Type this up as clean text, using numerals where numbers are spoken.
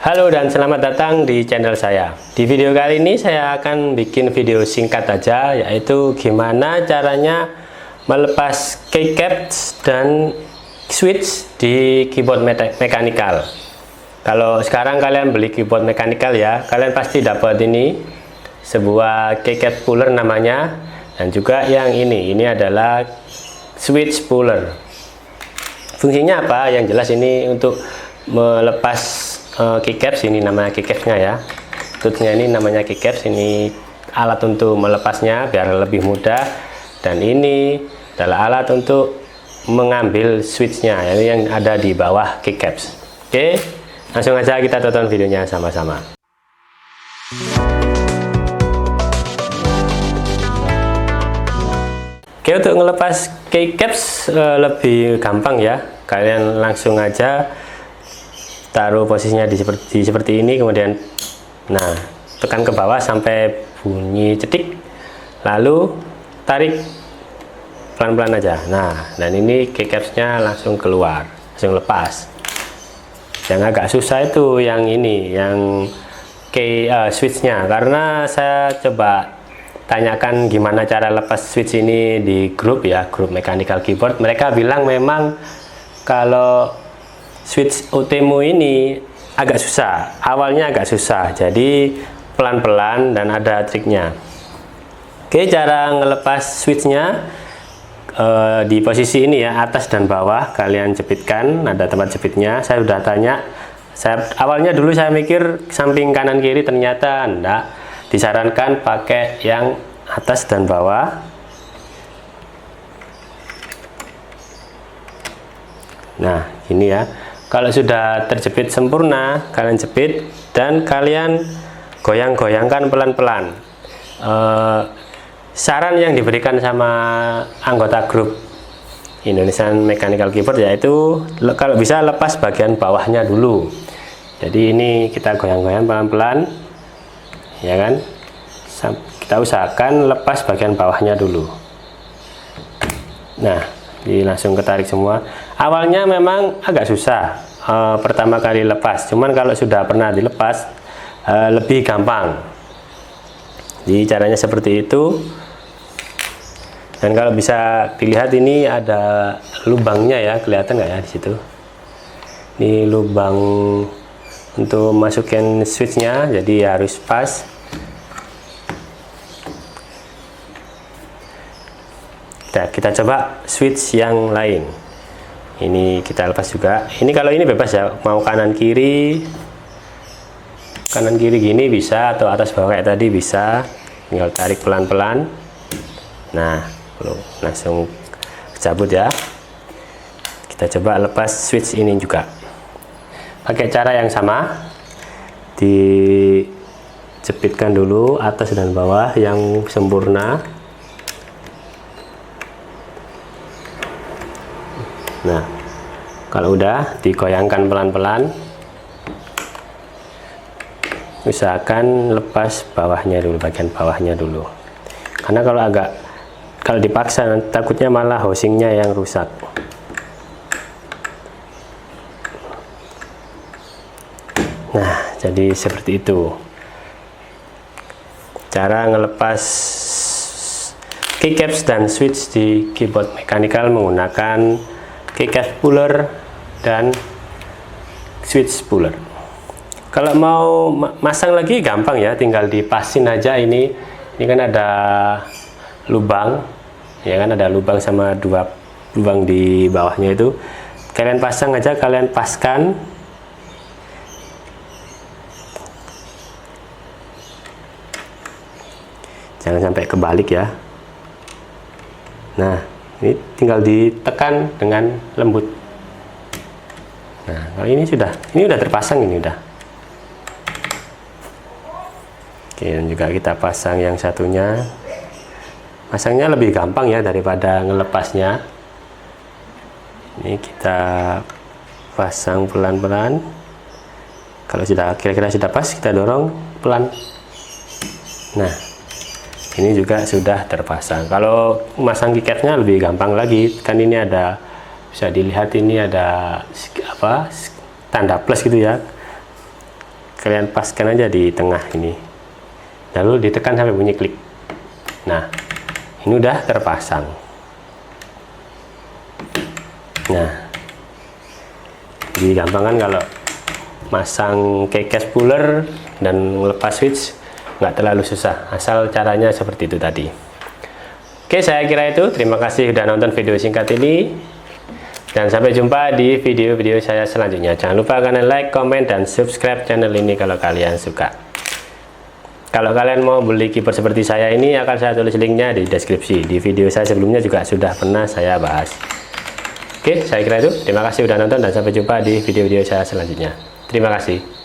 Halo dan selamat datang di channel saya. Di video kali ini saya akan bikin video singkat aja, yaitu gimana caranya melepas keycaps dan switch di keyboard mechanical. Kalau sekarang kalian beli keyboard mechanical ya, kalian pasti dapat ini sebuah keycap puller namanya, dan juga yang ini adalah switch puller. Fungsinya apa? Yang jelas ini untuk melepas keycaps, ini namanya keycapsnya ya. Tutnya ini namanya keycaps, ini alat untuk melepasnya biar lebih mudah, dan ini adalah alat untuk mengambil switchnya yang ada di bawah keycaps. Oke, langsung aja kita tonton videonya sama-sama. Oke, untuk ngelepas keycaps lebih gampang ya. Kalian langsung aja taruh posisinya seperti ini, kemudian tekan ke bawah sampai bunyi cetik, lalu tarik pelan-pelan aja. Dan ini keycapsnya langsung keluar, langsung lepas. Yang agak susah itu yang ini, yang switchnya, karena saya coba tanyakan gimana cara lepas switch ini di grup ya, grup mechanical keyboard. Mereka bilang memang kalau switch Utemu ini agak susah, awalnya agak susah, jadi pelan-pelan dan ada triknya. Oke, cara ngelepas switchnya di posisi ini ya, atas dan bawah kalian jepitkan, ada tempat jepitnya. Saya sudah tanya, awalnya dulu saya mikir samping kanan kiri, ternyata enggak, disarankan pakai yang atas dan bawah. Nah ini ya, kalau sudah terjepit sempurna, kalian jepit dan kalian goyang-goyangkan pelan-pelan. Saran yang diberikan sama anggota grup Indonesian Mechanical Keyboard yaitu kalau bisa lepas bagian bawahnya dulu. Jadi ini kita goyang-goyang pelan-pelan, ya kan? Kita usahakan lepas bagian bawahnya dulu. Nah, jadi langsung ketarik semua. Awalnya memang agak susah pertama kali lepas, cuman kalau sudah pernah dilepas lebih gampang. Jadi caranya seperti itu. Dan kalau bisa dilihat ini ada lubangnya ya, kelihatan nggak ya di situ? Ini lubang untuk masukin switchnya, jadi harus pas. Kita coba switch yang lain. Ini kita lepas juga. Ini kalau ini bebas ya, mau kanan kiri gini bisa, atau atas bawah kayak tadi bisa. Tinggal tarik pelan-pelan. Nah, langsung cabut ya. Kita coba lepas switch ini juga. Pakai cara yang sama. Dijepitkan dulu atas dan bawah yang sempurna. Nah, kalau udah digoyangkan pelan-pelan, usahakan lepas bawahnya dulu, bagian bawahnya dulu. Karena kalau dipaksa takutnya malah housingnya yang rusak. Nah, jadi seperti itu cara ngelepas keycaps dan switch di keyboard mechanical menggunakan keycaps puller dan switch puller. Kalau mau masang lagi gampang ya, tinggal dipasin aja ini kan ada lubang ya kan, ada lubang sama dua lubang di bawahnya itu. Kalian pasang aja, kalian paskan. Jangan sampai kebalik ya. Nah, ini tinggal ditekan dengan lembut. Nah, kalau ini udah terpasang, ini udah. Oke, dan juga kita pasang yang satunya. Pasangnya lebih gampang ya daripada ngelepasnya. Ini kita pasang pelan-pelan. Kalau sudah kira-kira sudah pas, kita dorong pelan. Nah, ini juga sudah terpasang. Kalau masang keycapsnya lebih gampang lagi, kan ini ada, bisa dilihat ini ada tanda plus gitu ya. kalian paskan aja di tengah ini, lalu ditekan sampai bunyi klik. Nah, ini udah terpasang. Nah, jadi gampang kan kalau masang keycap puller dan lepas switch, nggak terlalu susah, asal caranya seperti itu tadi. Oke, saya kira itu. Terima kasih sudah nonton video singkat ini, dan sampai jumpa di video-video saya selanjutnya. Jangan lupa kalian like, comment, dan subscribe channel ini kalau kalian suka. Kalau kalian mau beli keyboard seperti saya ini, akan saya tulis linknya di deskripsi. Di video saya sebelumnya juga sudah pernah saya bahas. Oke, saya kira itu. Terima kasih sudah nonton, dan sampai jumpa di video-video saya selanjutnya. Terima kasih.